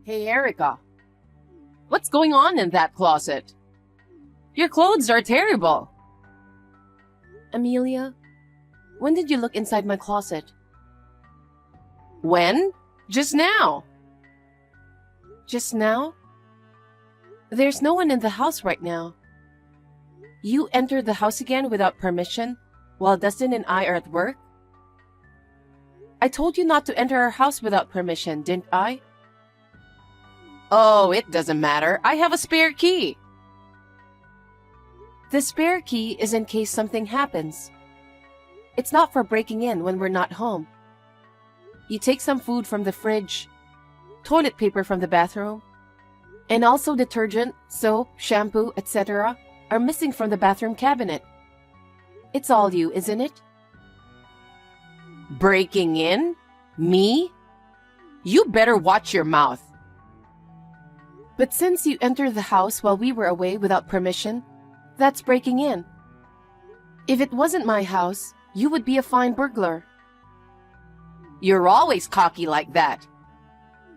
Hey, Erica. What's going on in that closet? Your clothes are terrible. Amelia, when did you look inside my closet? When? Just now. Just now? There's no one in the house right now. You entered the house again without permission while Dustin and I are at work? I told you not to enter our house without permission, didn't I? Oh, it doesn't matter. I have a spare key. The spare key is in case something happens. It's not for breaking in when we're not home. You take some food from the fridge, toilet paper from the bathroom, and also detergent, soap, shampoo, etc. are missing from the bathroom cabinet. It's all you, isn't it? Breaking in? Me? You better watch your mouth. But since you entered the house while we were away without permission, that's breaking in. If it wasn't my house, you would be a fine burglar. You're always cocky like that.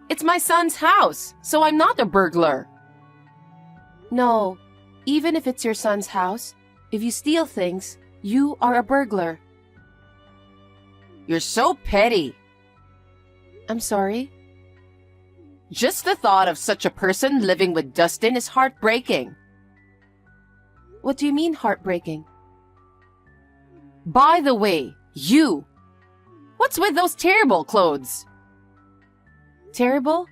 It's my son's house, so I'm not a burglar. No, even if it's your son's house, if you steal things, you are a burglar. You're so petty. I'm sorry? Just the thought of such a person living with Dustin is heartbreaking. What do you mean heartbreaking? By the way, you. What's with those terrible clothes? Terrible?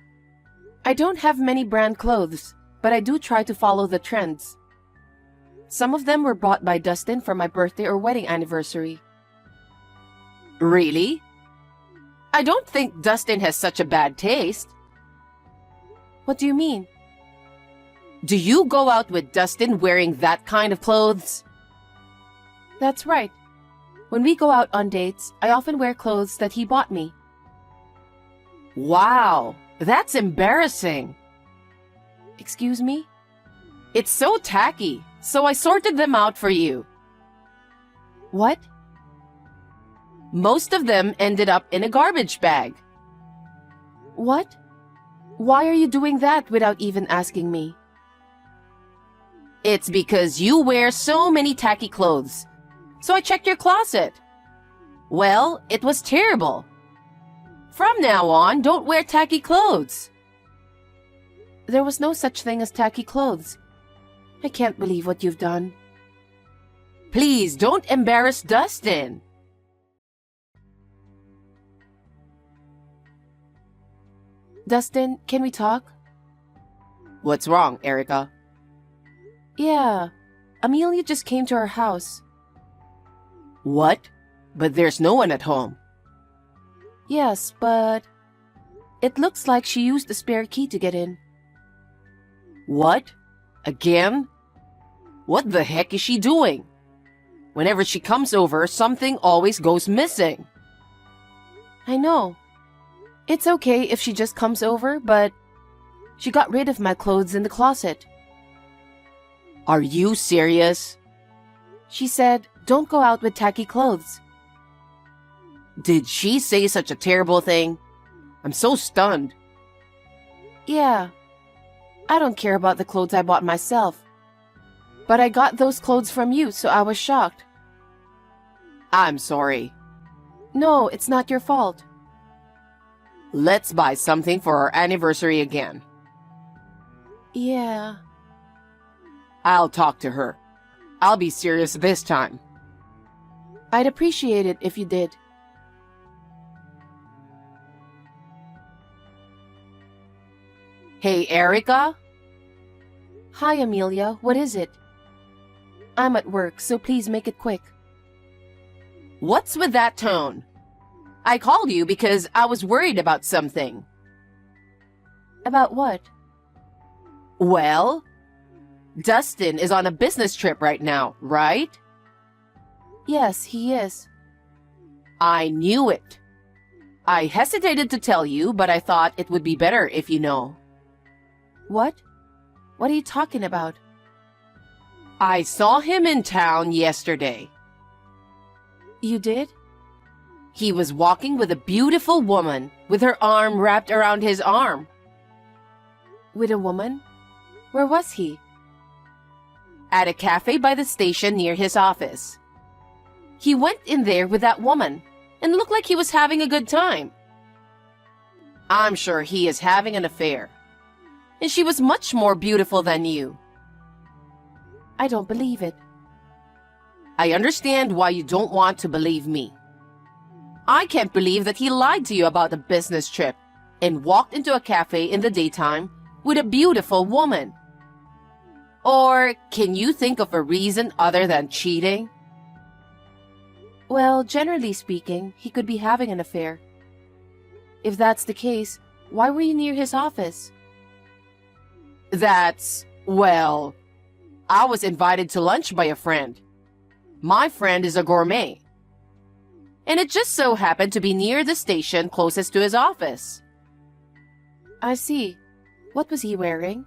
I don't have many brand clothes, but I do try to follow the trends. Some of them were bought by Dustin for my birthday or wedding anniversary. Really? I don't think Dustin has such a bad taste. What do you mean? Do you go out with Dustin wearing that kind of clothes? That's right. When we go out on dates, I often wear clothes that he bought me. Wow, that's embarrassing. Excuse me? It's so tacky, so I sorted them out for you. What? Most of them ended up in a garbage bag. What? Why are you doing that without even asking me? It's because you wear so many tacky clothes. So I checked your closet. Well, it was terrible. From now on, don't wear tacky clothes. There was no such thing as tacky clothes. I can't believe what you've done. Please don't embarrass Dustin. Dustin, can we talk? What's wrong, Erica? Yeah, Amelia just came to our house. What? But there's no one at home. Yes, but it looks like she used the spare key to get in. What? Again? What the heck is she doing? Whenever she comes over, something always goes missing. I know. It's okay if she just comes over, but she got rid of my clothes in the closet. Are you serious? She said, don't go out with tacky clothes. Did she say such a terrible thing? I'm so stunned. Yeah. I don't care about the clothes I bought myself. But I got those clothes from you, so I was shocked. I'm sorry. No, it's not your fault. Let's buy something for our anniversary again. Yeah. I'll talk to her. I'll be serious this time. I'd appreciate it if you did. Hey, Erica? Hi, Amelia. What is it? I'm at work, so please make it quick. What's with that tone? I called you because I was worried about something. About what? Well, Dustin is on a business trip right now, right? Yes, he is. I knew it. I hesitated to tell you, but I thought it would be better if you know. What? What are you talking about? I saw him in town yesterday. You did? He was walking with a beautiful woman with her arm wrapped around his arm. With a woman? Where was he? At a cafe by the station near his office. He went in there with that woman and looked like he was having a good time. I'm sure he is having an affair. And she was much more beautiful than you. I don't believe it. I understand why you don't want to believe me. I can't believe that he lied to you about the business trip and walked into a cafe in the daytime with a beautiful woman. Or can you think of a reason other than cheating? Well, generally speaking, he could be having an affair. If that's the case, why were you near his office? Well, I was invited to lunch by a friend. My friend is a gourmet. And it just so happened to be near the station closest to his office. I see. What was he wearing?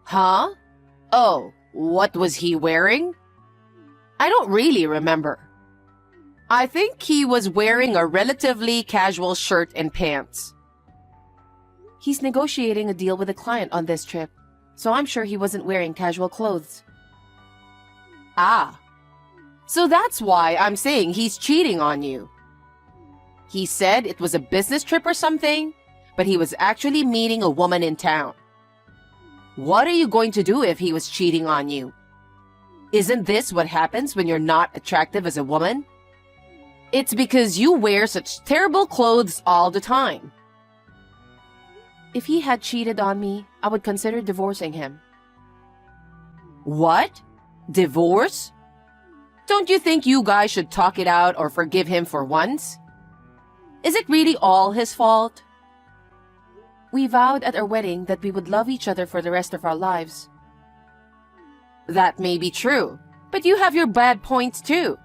Huh? Oh, what was he wearing? I don't really remember. I think he was wearing a relatively casual shirt and pants. He's negotiating a deal with a client on this trip, so I'm sure he wasn't wearing casual clothes. Ah, so that's why I'm saying he's cheating on you. He said it was a business trip or something, but he was actually meeting a woman in town. What are you going to do if he was cheating on you? Isn't this what happens when you're not attractive as a woman? It's because you wear such terrible clothes all the time. If he had cheated on me, I would consider divorcing him. What? Divorce? Don't you think you guys should talk it out or forgive him for once? Is it really all his fault? We vowed at our wedding that we would love each other for the rest of our lives. That may be true, but you have your bad points too.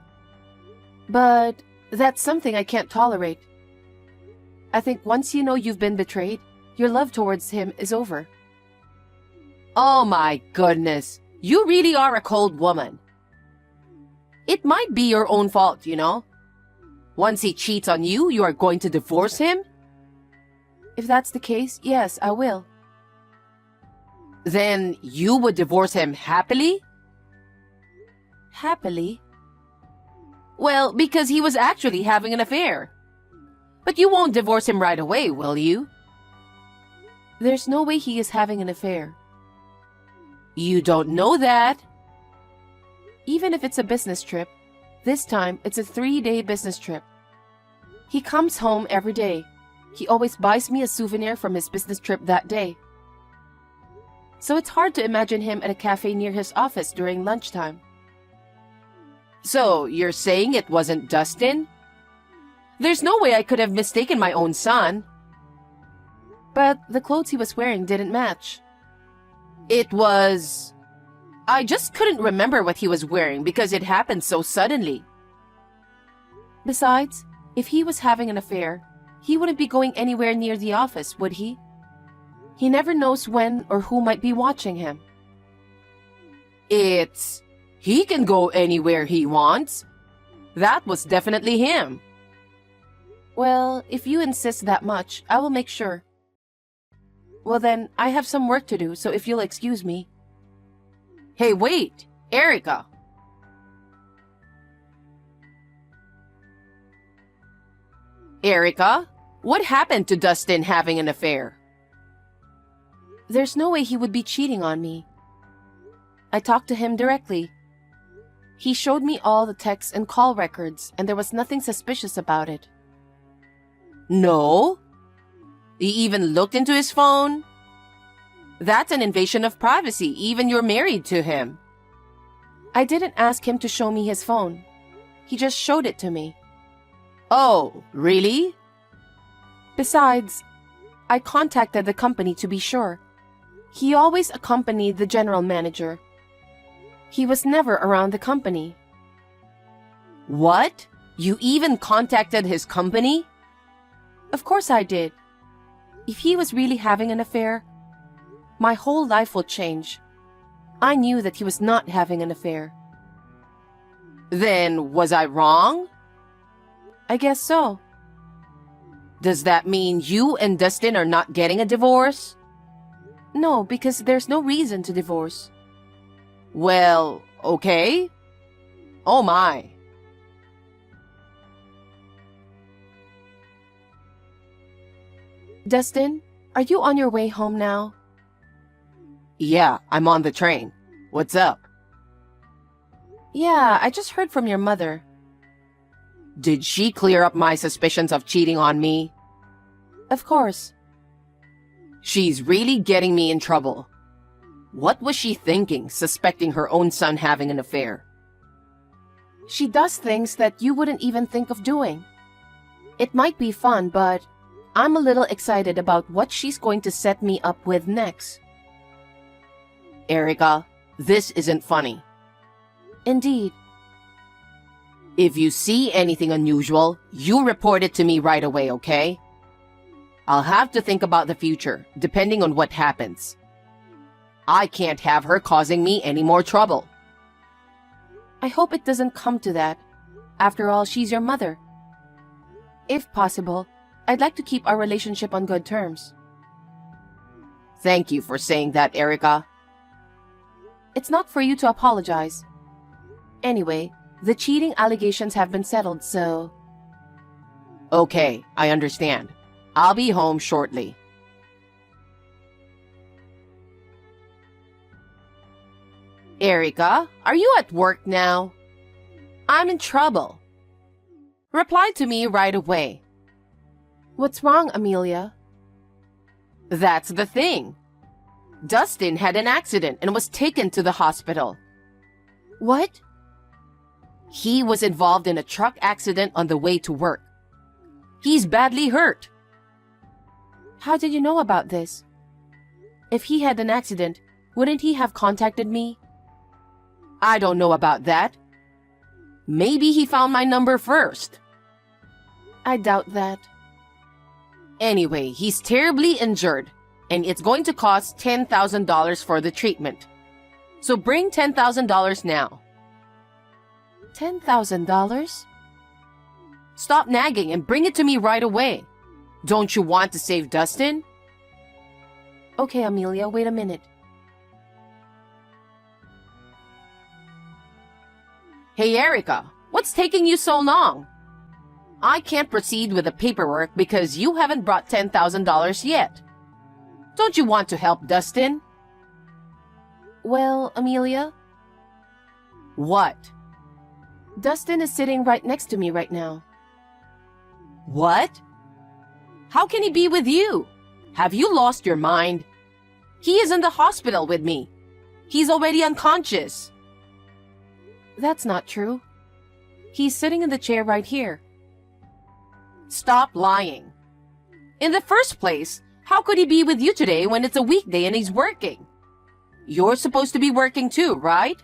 But that's something I can't tolerate. I think once you know you've been betrayed, your love towards him is over. Oh my goodness, you really are a cold woman. It might be your own fault, you know. Once he cheats on you, you are going to divorce him? If that's the case, yes, I will. Then you would divorce him happily? Happily? Well, because he was actually having an affair. But you won't divorce him right away, will you? There's no way he is having an affair. You don't know that. Even if it's a business trip, this time it's a 3-day business trip. He comes home every day. He always buys me a souvenir from his business trip that day. So it's hard to imagine him at a cafe near his office during lunchtime. So you're saying it wasn't Dustin? There's no way I could have mistaken my own son. But the clothes he was wearing didn't match. I just couldn't remember what he was wearing because it happened so suddenly. Besides, if he was having an affair, he wouldn't be going anywhere near the office, would he? He never knows when or who might be watching him. He can go anywhere he wants. That was definitely him. Well, if you insist that much, I will make sure. Well then, I have some work to do, so if you'll excuse me. Hey, wait, Erica. Erica, what happened to Dustin having an affair? There's no way he would be cheating on me. I talked to him directly. He showed me all the texts and call records, and there was nothing suspicious about it. No? You even looked into his phone? That's an invasion of privacy, even you're married to him. I didn't ask him to show me his phone. He just showed it to me. Oh, really? Besides, I contacted the company to be sure. He always accompanied the general manager. He was never around the company. What? You even contacted his company? Of course I did. If he was really having an affair, my whole life will change. I knew that he was not having an affair. Then was I wrong? I guess so. Does that mean you and Dustin are not getting a divorce? No, because there's no reason to divorce. Well, okay. Oh my. Dustin, are you on your way home now? Yeah, I'm on the train. What's up? Yeah, I just heard from your mother. Did she clear up my suspicions of cheating on me? Of course. She's really getting me in trouble. What was she thinking, suspecting her own son having an affair? She does things that you wouldn't even think of doing. It might be fun, but I'm a little excited about what she's going to set me up with next. Erica, this isn't funny. Indeed. If you see anything unusual, you report it to me right away, okay? I'll have to think about the future, depending on what happens. I can't have her causing me any more trouble. I hope it doesn't come to that. After all, she's your mother. If possible, I'd like to keep our relationship on good terms. Thank you for saying that, Erica. It's not for you to apologize. Anyway, the cheating allegations have been settled, so... Okay, I understand. I'll be home shortly. Erica, are you at work now? I'm in trouble. Reply to me right away. What's wrong, Amelia? That's the thing. Dustin had an accident and was taken to the hospital. What? He was involved in a truck accident on the way to work. He's badly hurt. How did you know about this? If he had an accident, wouldn't he have contacted me? I don't know about that. Maybe he found my number first. I doubt that. Anyway, he's terribly injured, and it's going to cost $10,000 for the treatment. So bring $10,000 now. $10,000? Stop nagging and bring it to me right away. Don't you want to save Dustin? Okay, Amelia, wait a minute. Hey, Erica, what's taking you so long? I can't proceed with the paperwork because you haven't brought $10,000 yet. Don't you want to help Dustin? Well, Amelia, What? Dustin is sitting right next to me right now. What? How can he be with you? Have you lost your mind? He is in the hospital with me. He's already unconscious. That's not true. He's sitting in the chair right here. Stop lying. In the first place, how could he be with you today when it's a weekday and he's working? You're supposed to be working too, right?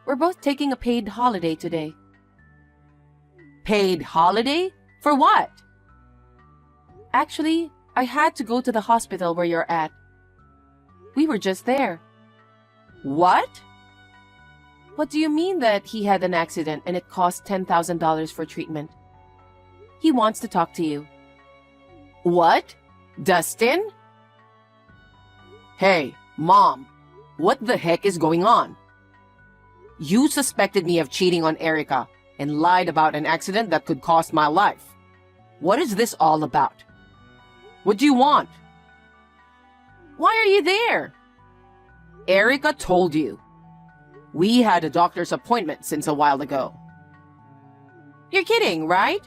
We're both taking a paid holiday today. Paid holiday? For what? Actually, I had to go to the hospital where you're at. We were just there. What? What do you mean that he had an accident and it cost $10,000 for treatment? He wants to talk to you. What? Dustin? Hey, Mom, what the heck is going on? You suspected me of cheating on Erica and lied about an accident that could cost my life. What is this all about? What do you want? Why are you there? Erica told you. We had a doctor's appointment since a while ago. You're kidding, right?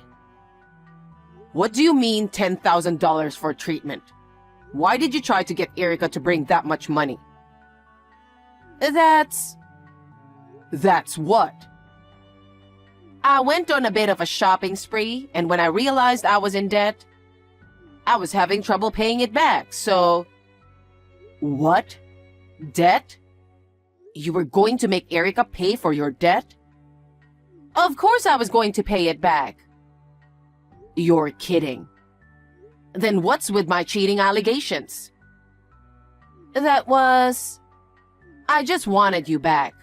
What do you mean $10,000 for treatment? Why did you try to get Erica to bring that much money? That's what? I went on a bit of a shopping spree, and when I realized I was in debt, I was having trouble paying it back, so... What? Debt? You were going to make Erica pay for your debt? Of course I was going to pay it back. You're kidding. Then what's with my cheating allegations? I just wanted you back.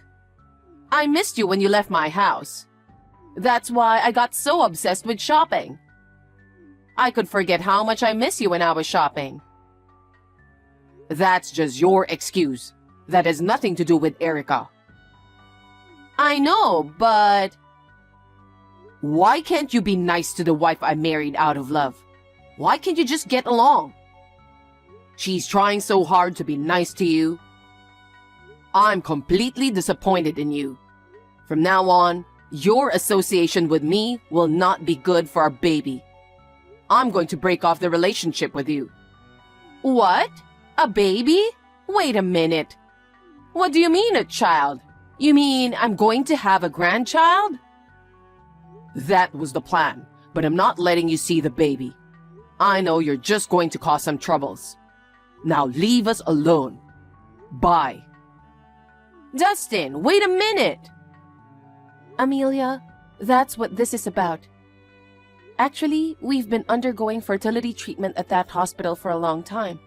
I missed you when you left my house. That's why I got so obsessed with shopping. I could forget how much I miss you when I was shopping. That's just your excuse. That has nothing to do with Erica. I know, but why can't you be nice to the wife I married out of love? Why can't you just get along? She's trying so hard to be nice to you. I'm completely disappointed in you. From now on, your association with me will not be good for our baby. I'm going to break off the relationship with you. What? A baby? Wait a minute. What do you mean, a child? You mean I'm going to have a grandchild? That was the plan, but I'm not letting you see the baby. I know you're just going to cause some troubles. Now leave us alone. Bye. Dustin, wait a minute. Amelia, that's what this is about. Actually, we've been undergoing fertility treatment at that hospital for a long time.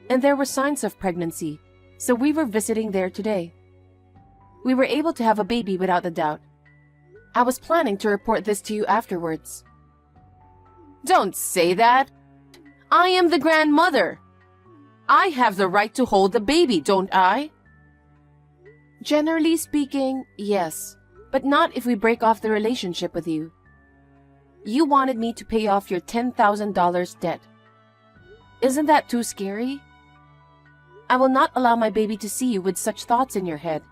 And there were signs of pregnancy, so we were visiting there today. We were able to have a baby without a doubt. I was planning to report this to you afterwards. Don't say that. I am the grandmother. I have the right to hold the baby, don't I? Generally speaking, yes, but not if we break off the relationship with you. You wanted me to pay off your $10,000 debt. Isn't that too scary? I will not allow my baby to see you with such thoughts in your head.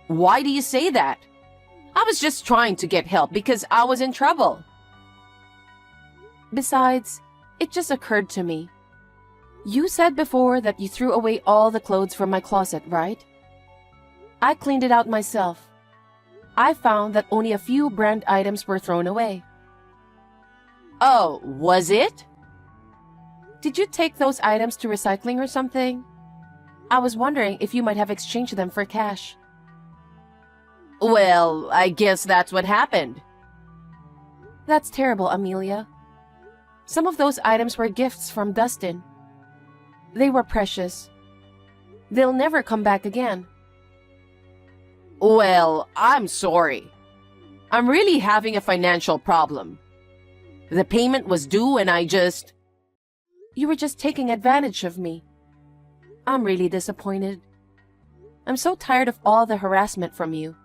Why do you say that? I was just trying to get help because I was in trouble. Besides, it just occurred to me. You said before that you threw away all the clothes from my closet, right? I cleaned it out myself. I found that only a few brand items were thrown away. Oh, was it? Did you take those items to recycling or something? I was wondering if you might have exchanged them for cash. Well, I guess that's what happened. That's terrible, Amelia. Some of those items were gifts from Dustin. They were precious. They'll never come back again. Well, I'm sorry. I'm really having a financial problem. The payment was due and You were just taking advantage of me. I'm really disappointed. I'm so tired of all the harassment from you.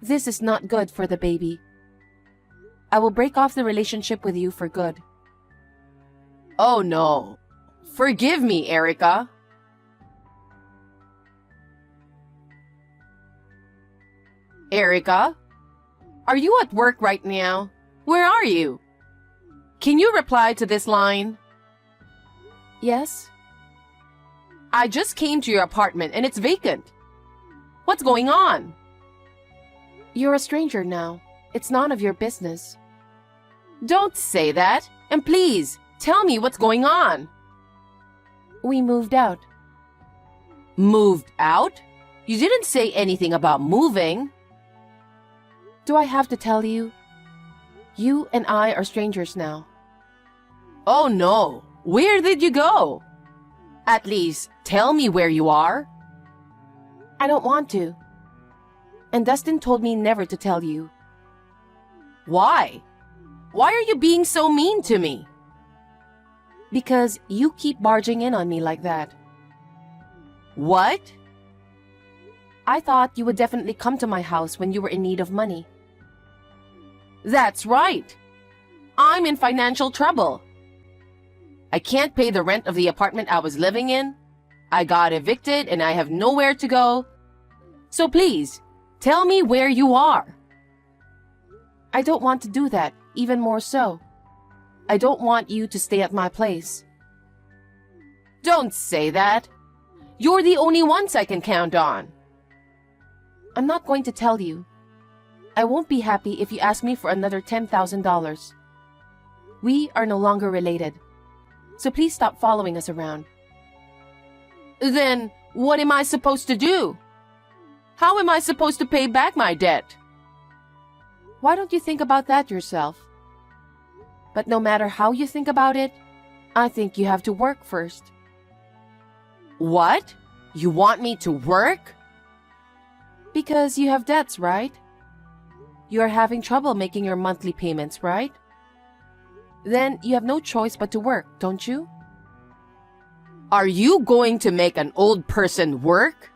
This is not good for the baby. I will break off the relationship with you for good. Oh no. Forgive me, Erica. Erica? Are you at work right now? Where are you? Can you reply to this line? Yes? I just came to your apartment and it's vacant. What's going on? You're a stranger now. It's none of your business. Don't say that. And please, tell me what's going on. We moved out. Moved out? You didn't say anything about moving. Do I have to tell you? You and I are strangers now. Oh no. Where did you go? At least, tell me where you are. I don't want to. And Dustin told me never to tell you. Why? Why are you being so mean to me? Because you keep barging in on me like that. What? I thought you would definitely come to my house when you were in need of money. That's right. I'm in financial trouble. I can't pay the rent of the apartment I was living in. I got evicted and I have nowhere to go. So please, tell me where you are. I don't want to do that, even more so. I don't want you to stay at my place. Don't say that. You're the only ones I can count on. I'm not going to tell you. I won't be happy if you ask me for another $10,000. We are no longer related. So please stop following us around. Then, what am I supposed to do? How am I supposed to pay back my debt? Why don't you think about that yourself? But no matter how you think about it, I think you have to work first. What? You want me to work? Because you have debts, right? You are having trouble making your monthly payments, right? Then you have no choice but to work, don't you? Are you going to make an old person work?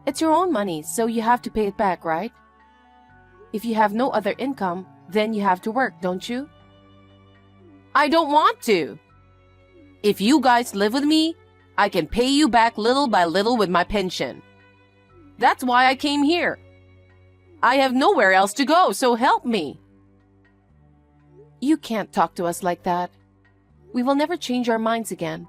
It's your own money, so you have to pay it back, right? If you have no other income, then you have to work, don't you? I don't want to. If you guys live with me, I can pay you back little by little with my pension. That's why I came here. I have nowhere else to go, so help me. You can't talk to us like that. We will never change our minds again.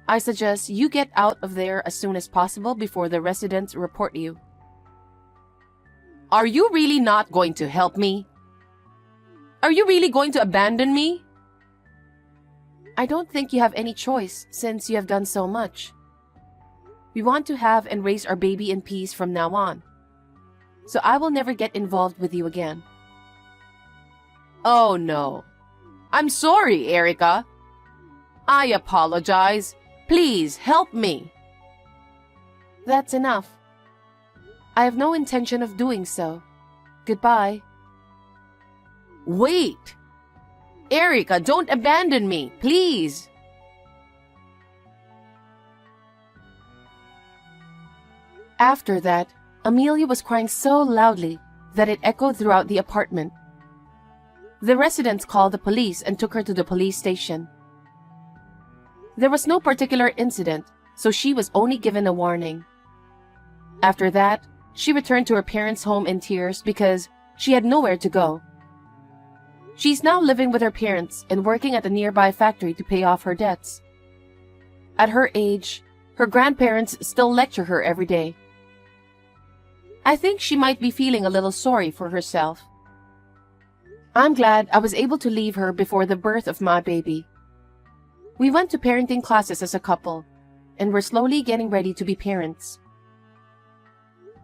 I suggest you get out of there as soon as possible before the residents report you. Are you really not going to help me? Are you really going to abandon me? I don't think you have any choice since you have done so much. We want to have and raise our baby in peace from now on. So I will never get involved with you again. Oh no. I'm sorry, Erica. I apologize. Please help me. That's enough. I have no intention of doing so. Goodbye. Wait. Erica, don't abandon me, please. After that, Amelia was crying so loudly that it echoed throughout the apartment. The residents called the police and took her to the police station. There was no particular incident, so she was only given a warning. After that, she returned to her parents' home in tears because she had nowhere to go. She's now living with her parents and working at a nearby factory to pay off her debts. At her age, her grandparents still lecture her every day. I think she might be feeling a little sorry for herself. I'm glad I was able to leave her before the birth of my baby. We went to parenting classes as a couple, and we're slowly getting ready to be parents.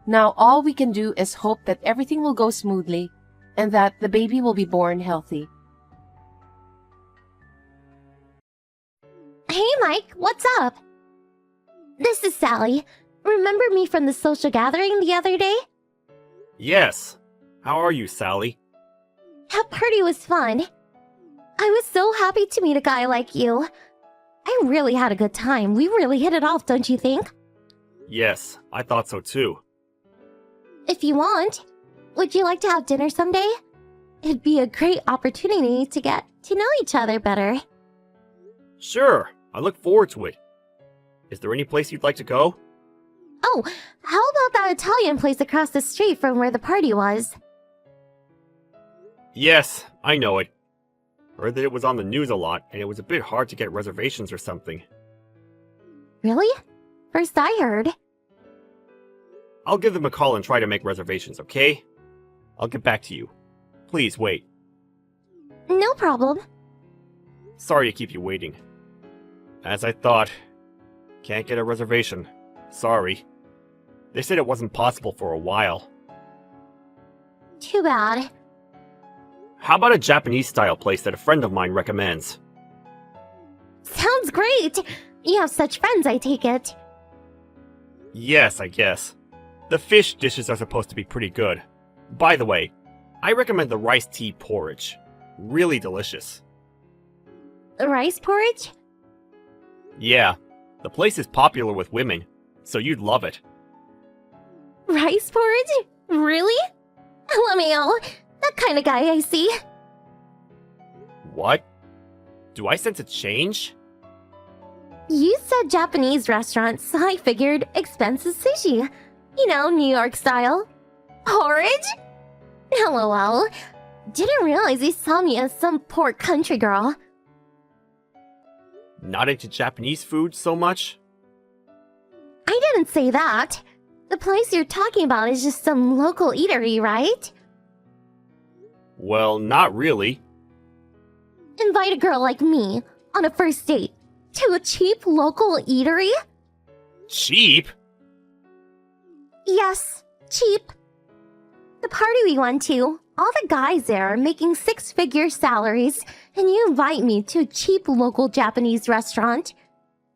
Now all we can do is hope that everything will go smoothly and that the baby will be born healthy. Hey Mike, what's up? This is Sally. Remember me from the social gathering the other day? Yes. How are you, Sally? That party was fun. I was so happy to meet a guy like you. I really had a good time. We really hit it off, don't you think? Yes, I thought so too. If you want, would you like to have dinner someday? It'd be a great opportunity to get to know each other better. Sure, I look forward to it. Is there any place you'd like to go? Oh, how about that Italian place across the street from where the party was? Yes, I know it. Heard that it was on the news a lot, and it was a bit hard to get reservations or something. Really? First I heard. I'll give them a call and try to make reservations, okay? I'll get back to you. Please wait. No problem. Sorry to keep you waiting. As I thought. Can't get a reservation. Sorry. They said it wasn't possible for a while. Too bad. How about a Japanese-style place that a friend of mine recommends? Sounds great! You have such friends, I take it. Yes, I guess. The fish dishes are supposed to be pretty good. By the way, I recommend the rice tea porridge. Really delicious. Rice porridge? Yeah, the place is popular with women, so you'd love it. Rice porridge? Really? LMAO, that kind of guy I see. What? Do I sense a change? You said Japanese restaurant, so I figured expensive sushi. You know, New York style. Porridge? LOL. Didn't realize you saw me as some poor country girl. Not into Japanese food so much? I didn't say that. The place you're talking about is just some local eatery, right? Well, not really. Invite a girl like me on a first date to a cheap local eatery? Cheap? Yes, cheap. The party we went to, all the guys there are making six-figure salaries, and you invite me to a cheap local Japanese restaurant.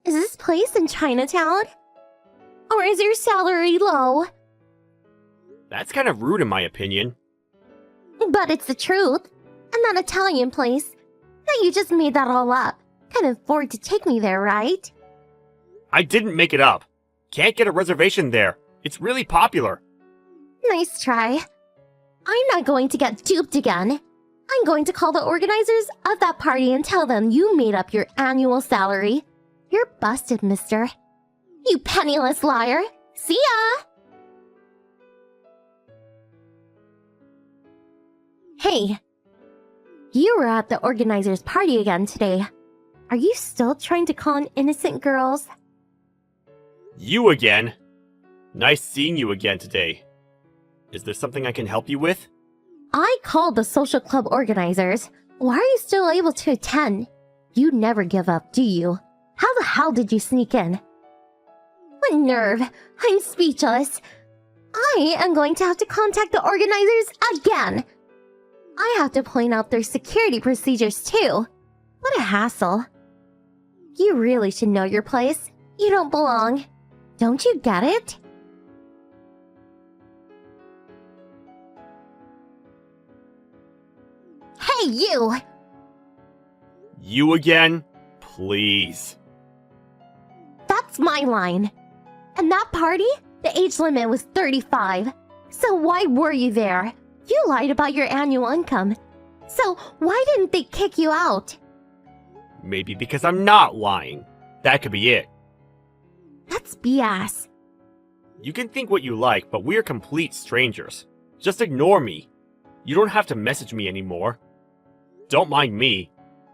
Is this place in Chinatown? Or is your salary low? That's kind of rude in my opinion. But it's the truth. And that Italian place, that you just made that all up. Can afford to take me there, right? I didn't make it up. Can't get a reservation there. It's really popular. Nice try. I'm not going to get duped again. I'm going to call the organizers of that party and tell them you made up your annual salary. You're busted, mister. You penniless liar. See ya! Hey, you were at the organizers' party again today. Are you still trying to con innocent girls? You again? Nice seeing you again today. Is there something I can help you with? I called the social club organizers. Why are you still able to attend? You never give up, do you? How the hell did you sneak in? What nerve! I'm speechless. I am going to have to contact the organizers again. I have to point out their security procedures too. What a hassle. You really should know your place. You don't belong. Don't you get it? Hey, you! You again? Please. That's my line. And that party? The age limit was 35. So why were you there? You lied about your annual income. So why didn't they kick you out? Maybe because I'm not lying. That could be it. That's BS. You can think what you like, but we're complete strangers. Just ignore me. You don't have to message me anymore. Don't mind me.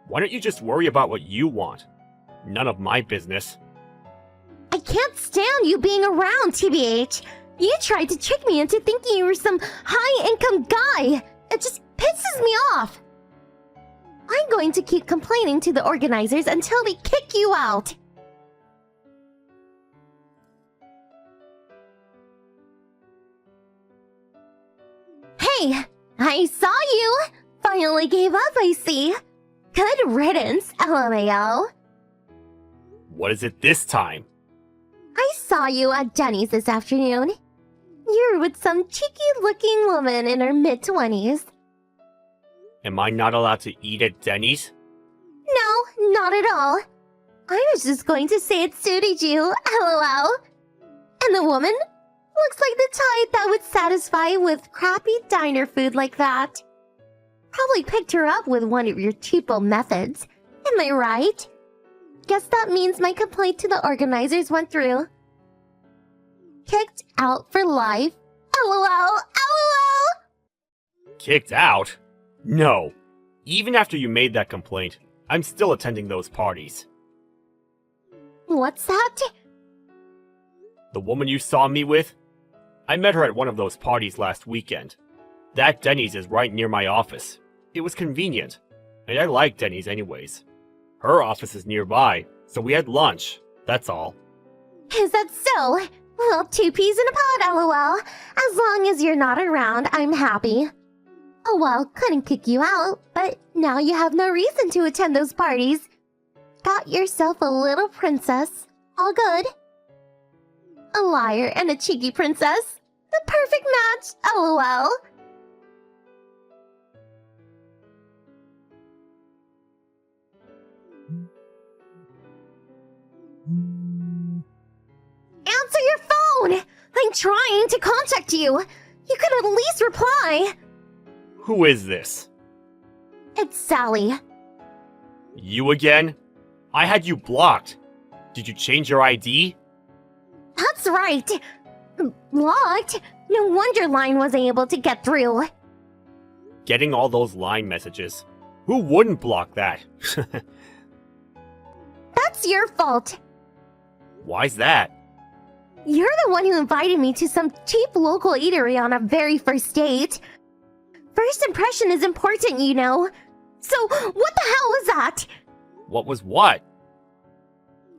Why don't you just worry about what you want? None of my business. I can't stand you being around, TBH. You tried to trick me into thinking you were some high-income guy. It just pisses me off. I'm going to keep complaining to the organizers until they kick you out. Hey, I saw you. Finally gave up, I see. Good riddance, LMAO. What is it this time? I saw you at Jenny's this afternoon. You're with some cheeky-looking woman in her mid-20s. Am I not allowed to eat at Denny's? No, not at all. I was just going to say it suited you, LOL. And the woman? Looks like the type that would satisfy with crappy diner food like that. Probably picked her up with one of your cheapo methods. Am I right? Guess that means my complaint to the organizers went through. Kicked out for life? LOL, LOL! Kicked out? No. Even after you made that complaint, I'm still attending those parties. What's that? The woman you saw me with? I met her at one of those parties last weekend. That Denny's is right near my office. It was convenient, and I like Denny's anyways. Her office is nearby, so we had lunch, that's all. Is that so? Well, 2 peas in a pod, LOL. As long as you're not around, I'm happy. Oh well, couldn't kick you out, but now you have no reason to attend those parties. Got yourself a little princess. All good. A liar and a cheeky princess. The perfect match, LOL. Answer your phone! I'm trying to contact you. You could at least reply. Who is this? It's Sally. You again? I had you blocked. Did you change your ID? That's right. Blocked? No wonder Line wasn't able to get through. Getting all those line messages. Who wouldn't block that? That's your fault. Why's that? You're the one who invited me to some cheap local eatery on our very first date. First impression is important, you know. So, what the hell was that? What was what?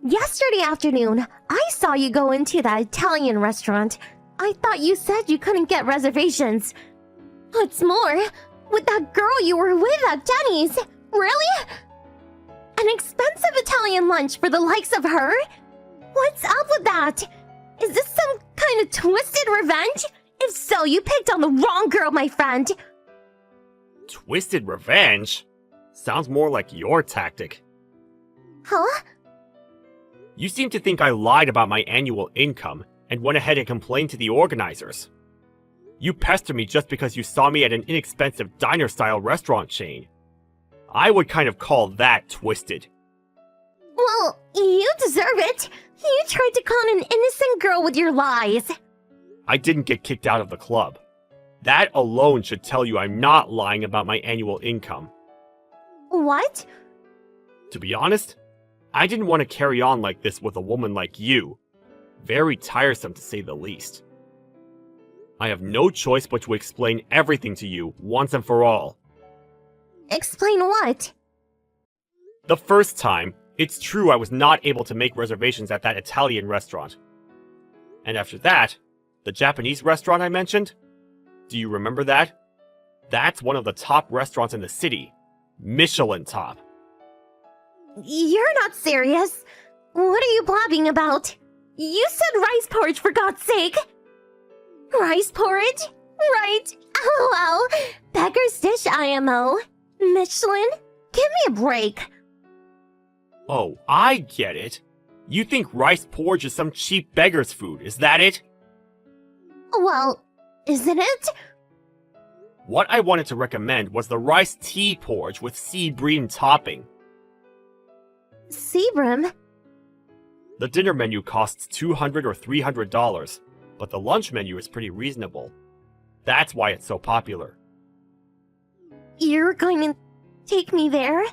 Yesterday afternoon, I saw you go into that Italian restaurant. I thought you said you couldn't get reservations. What's more, with that girl you were with at Denny's. Really? An expensive Italian lunch for the likes of her? What's up with that? Is this some kind of twisted revenge? If so, you picked on the wrong girl, my friend. Twisted revenge? Sounds more like your tactic. Huh? You seem to think I lied about my annual income and went ahead and complained to the organizers. You pester me just because you saw me at an inexpensive diner-style restaurant chain. I would kind of call that twisted. Well, you deserve it. You tried to con an innocent girl with your lies. I didn't get kicked out of the club. That alone should tell you I'm not lying about my annual income. What? To be honest, I didn't want to carry on like this with a woman like you. Very tiresome to say the least. I have no choice but to explain everything to you once and for all. Explain what? The first time, it's true I was not able to make reservations at that Italian restaurant. And after that, the Japanese restaurant I mentioned? Do you remember that? That's one of the top restaurants in the city. Michelin top. You're not serious. What are you blabbing about? You said rice porridge for God's sake. Rice porridge? Right. LOL. Beggar's dish IMO. Michelin? Give me a break. Oh, I get it. You think rice porridge is some cheap beggar's food, is that it? Well, isn't it? What I wanted to recommend was the rice tea porridge with sea bream topping. Seabrim? The dinner menu costs $200 or $300, but the lunch menu is pretty reasonable. That's why it's so popular. You're going to take me there?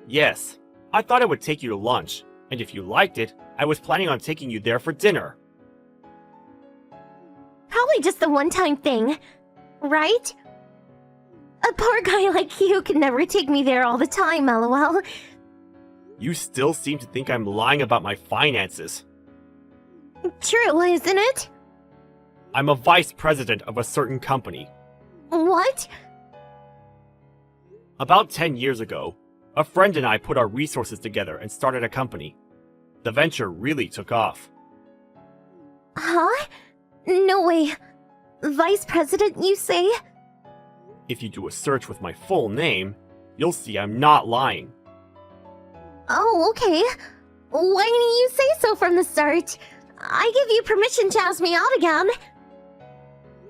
Yes, I thought I would take you to lunch, and if you liked it, I was planning on taking you there for dinner. Probably just a one-time thing, right? A poor guy like you could never take me there all the time, LOL. You still seem to think I'm lying about my finances. True, isn't it? I'm a vice president of a certain company. What? About 10 years ago, a friend and I put our resources together and started a company. The venture really took off. Huh? No way. Vice President, you say? If you do a search with my full name, you'll see I'm not lying. Oh, okay. Why didn't you say so from the start? I give you permission to ask me out again.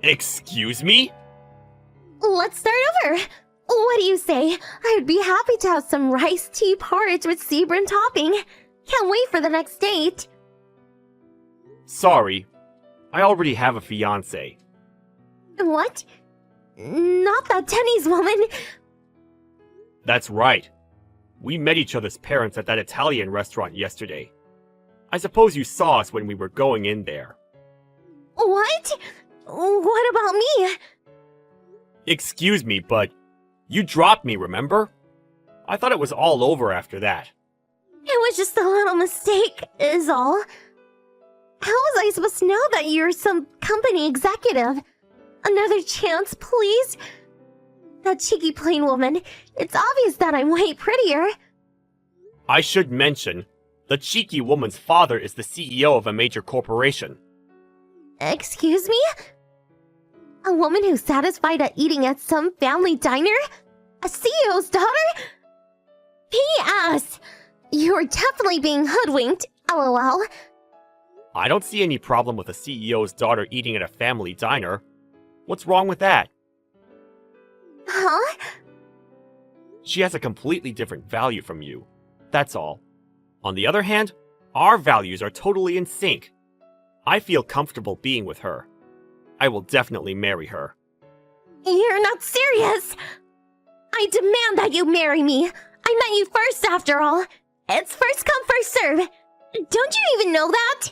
Excuse me? Let's start over. What do you say? I would be happy to have some rice tea porridge with Seabrim topping. Can't wait for the next date. Sorry, I already have a fiancé. What? Not that Denny's woman. That's right. We met each other's parents at that Italian restaurant yesterday. I suppose you saw us when we were going in there. What? What about me? Excuse me, but you dropped me, remember? I thought it was all over after that. It was just a little mistake, is all. How was I supposed to know that you're some company executive? Another chance, please? That cheeky plain woman. It's obvious that I'm way prettier. I should mention, the cheeky woman's father is the CEO of a major corporation. Excuse me? A woman who's satisfied at eating at some family diner? A CEO's daughter? P.S. You're definitely being hoodwinked, LOL. I don't see any problem with a CEO's daughter eating at a family diner. What's wrong with that? Huh? She has a completely different value from you. That's all. On the other hand, our values are totally in sync. I feel comfortable being with her. I will definitely marry her. You're not serious! I demand that you marry me! I met you first, after all! It's first come, first serve! Don't you even know that?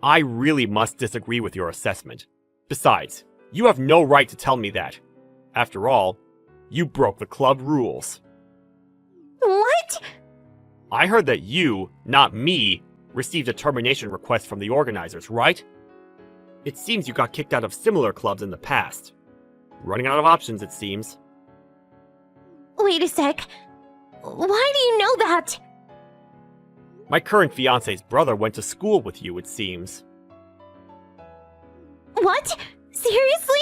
I really must disagree with your assessment. Besides, you have no right to tell me that. After all, you broke the club rules. What? I heard that you, not me, received a termination request from the organizers, right? It seems you got kicked out of similar clubs in the past. Running out of options, it seems. Wait a sec. Why do you know that? My current fiancé's brother went to school with you, it seems. What? Seriously?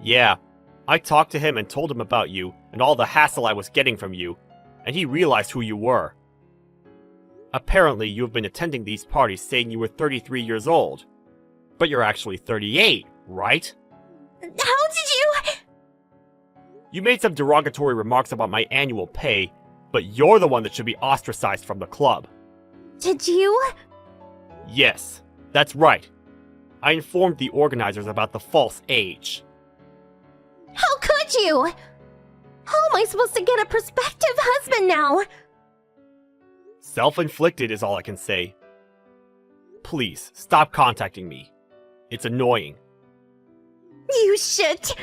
Yeah, I talked to him and told him about you and all the hassle I was getting from you, and he realized who you were. Apparently, you have been attending these parties saying you were 33 years old. But you're actually 38, right? How did you... You made some derogatory remarks about my annual pay, but you're the one that should be ostracized from the club. Did you? Yes, that's right. I informed the organizers about the false age. How could you? How am I supposed to get a prospective husband now? Self-inflicted is all I can say. Please, stop contacting me. It's annoying. You shit!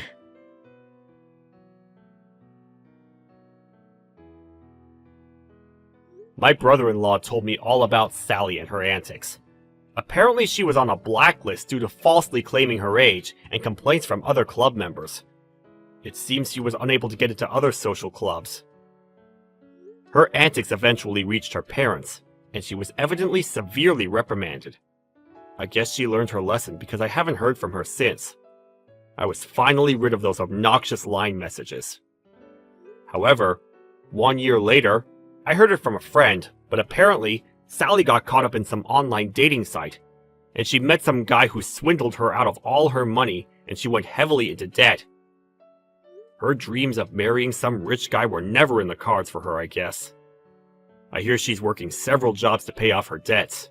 My brother-in-law told me all about Sally and her antics. Apparently she was on a blacklist due to falsely claiming her age and complaints from other club members. It seems she was unable to get into other social clubs. Her antics eventually reached her parents, and she was evidently severely reprimanded. I guess she learned her lesson because I haven't heard from her since. I was finally rid of those obnoxious line messages. However, 1 year later, I heard it from a friend, but apparently, Sally got caught up in some online dating site, and she met some guy who swindled her out of all her money, and she went heavily into debt. Her dreams of marrying some rich guy were never in the cards for her, I guess. I hear she's working several jobs to pay off her debts.